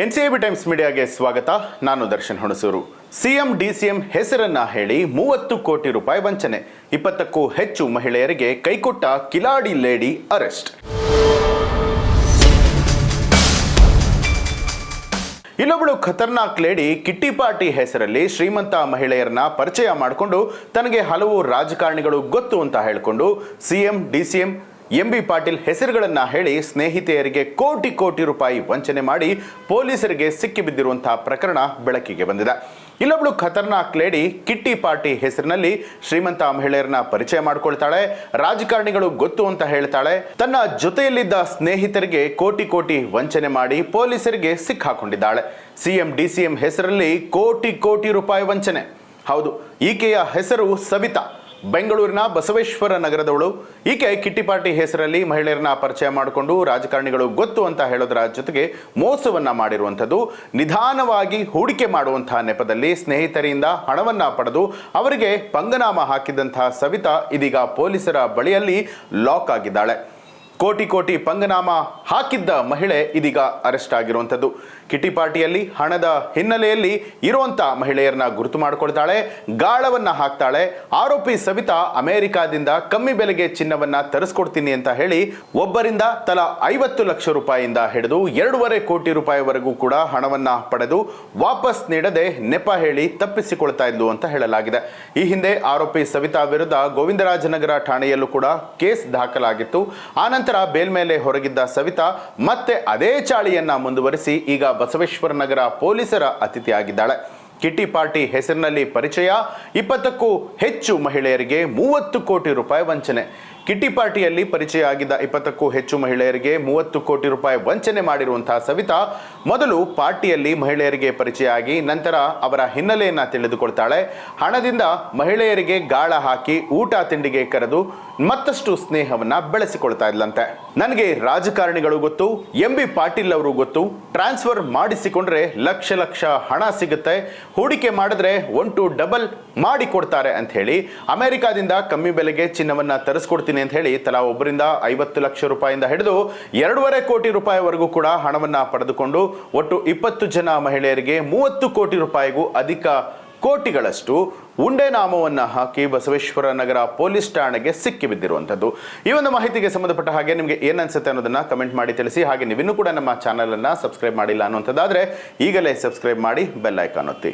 NCIB times ಮೀಡಿಯಾಗೆ ಸ್ವಾಗತ. ನಾನು Darshan Hunsur. CM DCM ಹೆಸರನ್ನ ಹೇಳಿ 30 ಕೋಟಿ ರೂಪಾಯಿ ವಂಚನೆ, 20ಕ್ಕೂ ಹೆಚ್ಚು ಮಹಿಳೆಯರಿಗೆ ಕೈಕೊಟ್ಟ ಕಿಲಾಡಿ ಲೇಡಿ ಅರೆಸ್ಟ್. ಇಲ್ಲೊಬ್ಬಳು ಖತರ್ನಾಕ್ ಲೇಡಿ ಕಿಟ್ಟಿ ಪಾರ್ಟಿ ಹೆಸರಲ್ಲಿ ಶ್ರೀಮಂತ ಮಹಿಳೆಯರನ್ನ ಪರಿಚಯ ಮಾಡಿಕೊಂಡು ತನಗೆ ಹಲವು ರಾಜಕಾರಣಿಗಳು ಗೊತ್ತು ಅಂತ ಹೇಳಿಕೊಂಡು ಸಿಎಂ ಡಿಸಿಎಂ ಎಂಬಿ ಪಾಟೀಲ್ ಹೆಸರುಗಳನ್ನ ಹೇಳಿ ಸ್ನೇಹಿತೆಯರಿಗೆ ಕೋಟಿ ಕೋಟಿ ರೂಪಾಯಿ ವಂಚನೆ ಮಾಡಿ ಪೊಲೀಸರಿಗೆ ಸಿಕ್ಕಿಬಿದ್ದಿರುವಂತಹ ಪ್ರಕರಣ ಬೆಳಕಿಗೆ ಬಂದಿದೆ. ಇಲ್ಲೊಬ್ಳು ಖತರ್ನಾಕ್ ಲೇಡಿ ಕಿಟ್ಟಿ ಪಾರ್ಟಿ ಹೆಸರಿನಲ್ಲಿ ಶ್ರೀಮಂತ ಮಹಿಳೆಯರನ್ನ ಪರಿಚಯ ಮಾಡ್ಕೊಳ್ತಾಳೆ, ರಾಜಕಾರಣಿಗಳು ಗೊತ್ತು ಅಂತ ಹೇಳ್ತಾಳೆ, ತನ್ನ ಜೊತೆಯಲ್ಲಿದ್ದ ಸ್ನೇಹಿತರಿಗೆ ಕೋಟಿ ಕೋಟಿ ವಂಚನೆ ಮಾಡಿ ಪೊಲೀಸರಿಗೆ ಸಿಕ್ಕಾಕೊಂಡಿದ್ದಾಳೆ. ಸಿಎಂ ಡಿಸಿಎಂ ಹೆಸರಲ್ಲಿ ಕೋಟಿ ಕೋಟಿ ರೂಪಾಯಿ ವಂಚನೆ. ಹೌದು, ಈಕೆಯ ಹೆಸರು ಸವಿತಾ, ಬೆಂಗಳೂರಿನ ಬಸವೇಶ್ವರ ನಗರದವಳು. ಈಕೆ ಕಿಟ್ಟಿ ಪಾರ್ಟಿ ಹೆಸರಲ್ಲಿ ಮಹಿಳೆಯರನ್ನ ಪರಿಚಯ ಮಾಡಿಕೊಂಡು ರಾಜಕಾರಣಿಗಳು ಗೊತ್ತು ಅಂತ ಹೇಳೋದರ ಜೊತೆಗೆ ಮೋಸವನ್ನ ಮಾಡಿರುವಂಥದ್ದು. ನಿಧಾನವಾಗಿ ಹೂಡಿಕೆ ಮಾಡುವಂತಹ ನೆಪದಲ್ಲಿ ಸ್ನೇಹಿತರಿಂದ ಹಣವನ್ನ ಪಡೆದು ಅವರಿಗೆ ಪಂಗನಾಮ ಹಾಕಿದಂತಹ ಸವಿತಾ ಇದೀಗ ಪೊಲೀಸರ ಬಳಿಯಲ್ಲಿ ಲಾಕ್ ಆಗಿದ್ದಾಳೆ. ಕೋಟಿ ಕೋಟಿ ಪಂಗನಾಮ ಹಾಕಿದ್ದ ಮಹಿಳೆ ಇದೀಗ ಅರೆಸ್ಟ್ ಆಗಿರುವಂಥದ್ದು. ಕಿಟ್ಟಿ ಪಾರ್ಟಿಯಲ್ಲಿ ಹಣದ ಹಿನ್ನೆಲೆಯಲ್ಲಿ ಇರುವಂತ ಮಹಿಳೆಯರನ್ನ ಗುರುತು ಮಾಡಿಕೊಳ್ತಾಳೆ, ಗಾಳವನ್ನ ಹಾಕ್ತಾಳೆ. ಆರೋಪಿ ಸವಿತಾ ಅಮೆರಿಕಾದಿಂದ ಕಮ್ಮಿ ಬೆಲೆಗೆ ಚಿನ್ನವನ್ನ ತರಿಸ್ಕೊಡ್ತೀನಿ ಅಂತ ಹೇಳಿ ಒಬ್ಬರಿಂದ ತಲಾ 50 ಲಕ್ಷ ರೂಪಾಯಿಯಿಂದ ಹಿಡಿದು 2.5 ಕೋಟಿ ರೂಪಾಯಿವರೆಗೂ ಕೂಡ ಹಣವನ್ನ ಪಡೆದು ವಾಪಸ್ ನೀಡದೆ ನೆಪ ಹೇಳಿ ತಪ್ಪಿಸಿಕೊಳ್ತಾ ಇದ್ಲು ಅಂತ ಹೇಳಲಾಗಿದೆ. ಈ ಹಿಂದೆ ಆರೋಪಿ ಸವಿತಾ ವಿರುದ್ಧ ಗೋವಿಂದರಾಜನಗರ ಠಾಣೆಯಲ್ಲೂ ಕೂಡ ಕೇಸ್ ದಾಖಲಾಗಿತ್ತು. ಆನಂತರ ಬೇಲ್ ಮೇಲೆ ಹೊರಗಿದ್ದ ಸವಿತಾ ಮತ್ತೆ ಅದೇ ಚಾಳಿಯನ್ನ ಮುಂದುವರಿಸಿ ಈಗ ಬಸವೇಶ್ವರ ನಗರ ಪೊಲೀಸರ ಅತಿಥಿಯಾಗಿದ್ದಾಳೆ. ಕಿಟ್ಟಿ ಪಾರ್ಟಿ ಹೆಸರಿನಲ್ಲಿ ಪರಿಚಯ, 20ಕ್ಕೂ ಹೆಚ್ಚು ಮಹಿಳೆಯರಿಗೆ 30 ಕೋಟಿ ರೂಪಾಯಿ ವಂಚನೆ. ಕಿಟ್ಟಿ ಪಾರ್ಟಿಯಲ್ಲಿ ಪರಿಚಯ ಆಗಿದ್ದ 20ಕ್ಕೂ ಹೆಚ್ಚು ಮಹಿಳೆಯರಿಗೆ 30 ಕೋಟಿ ರೂಪಾಯಿ ವಂಚನೆ ಮಾಡಿರುವಂತಹ ಸವಿತಾ ಮೊದಲು ಪಾರ್ಟಿಯಲ್ಲಿ ಮಹಿಳೆಯರಿಗೆ ಪರಿಚಯ ಆಗಿ ನಂತರ ಅವರ ಹಿನ್ನೆಲೆಯನ್ನ ತಿಳಿದುಕೊಳ್ತಾಳೆ. ಹಣದಿಂದ ಮಹಿಳೆಯರಿಗೆ ಗಾಳ ಹಾಕಿ ಊಟ ತಿಂಡಿಗೆ ಕರೆದು ಮತ್ತಷ್ಟು ಸ್ನೇಹವನ್ನ ಬೆಳೆಸಿಕೊಳ್ತಾ ಇದ್ಲಂತೆ. ನನಗೆ ರಾಜಕಾರಣಿಗಳು ಗೊತ್ತು, ಎಂಬಿ ಪಾಟೀಲ್ ಅವರು ಗೊತ್ತು, ಟ್ರಾನ್ಸ್ಫರ್ ಮಾಡಿಸಿಕೊಂಡ್ರೆ ಲಕ್ಷ ಲಕ್ಷ ಹಣ ಸಿಗುತ್ತೆ, ಹೂಡಿಕೆ ಮಾಡಿದ್ರೆ 1 to 2 ಮಾಡಿ ಕೊಡ್ತಾರೆ ಅಂತ ಹೇಳಿ ಅಮೆರಿಕಾದಿಂದ ಕಮ್ಮಿ ಬೆಲೆಗೆ ಚಿನ್ನವನ್ನ ತರಿಸ್ಕೊಡ್ತೀನಿ ಅಂತ ಹೇಳಿ ತಲಾ ಒಬ್ಬರಿಂದ 50 ಲಕ್ಷ ರೂಪಾಯಿಂದ ಹಿಡಿದು 2.5 ಕೋಟಿ ರೂಪಾಯಿವರೆಗೂ ಕೂಡ ಹಣವನ್ನ ಪಡೆದುಕೊಂಡು ಒಟ್ಟು 20 ಜನ ಮಹಿಳೆಯರಿಗೆ 30 ಕೋಟಿ ರೂಪಾಯಿಗೂ ಅಧಿಕ ಕೋಟಿಗಳಷ್ಟು ಉಂಡೆ ನಾಮವನ್ನ ಹಾಕಿ ಬಸವೇಶ್ವರ ನಗರ ಪೊಲೀಸ್ ಠಾಣೆಗೆ ಸಿಕ್ಕಿಬಿದ್ದಿರುವಂಥದ್ದು. ಈ ಒಂದು ಮಾಹಿತಿಗೆ ಸಂಬಂಧಪಟ್ಟ ಹಾಗೆ ನಿಮಗೆ ಏನ್ ಅನ್ಸುತ್ತೆ ಅನ್ನೋದನ್ನ ಕಮೆಂಟ್ ಮಾಡಿ ತಿಳಿಸಿ. ಹಾಗೆ ನೀವಿನ್ನೂ ಕೂಡ ನಮ್ಮ ಚಾನಲ್ ಅನ್ನ ಸಬ್ಸ್ಕ್ರೈಬ್ ಮಾಡಿಲ್ಲ ಅನ್ನುವಂಥದ್ದಾದ್ರೆ ಈಗಲೇ ಸಬ್ಸ್ಕ್ರೈಬ್ ಮಾಡಿ ಬೆಲ್ ಐಕಾನ್ ಒತ್ತಿ.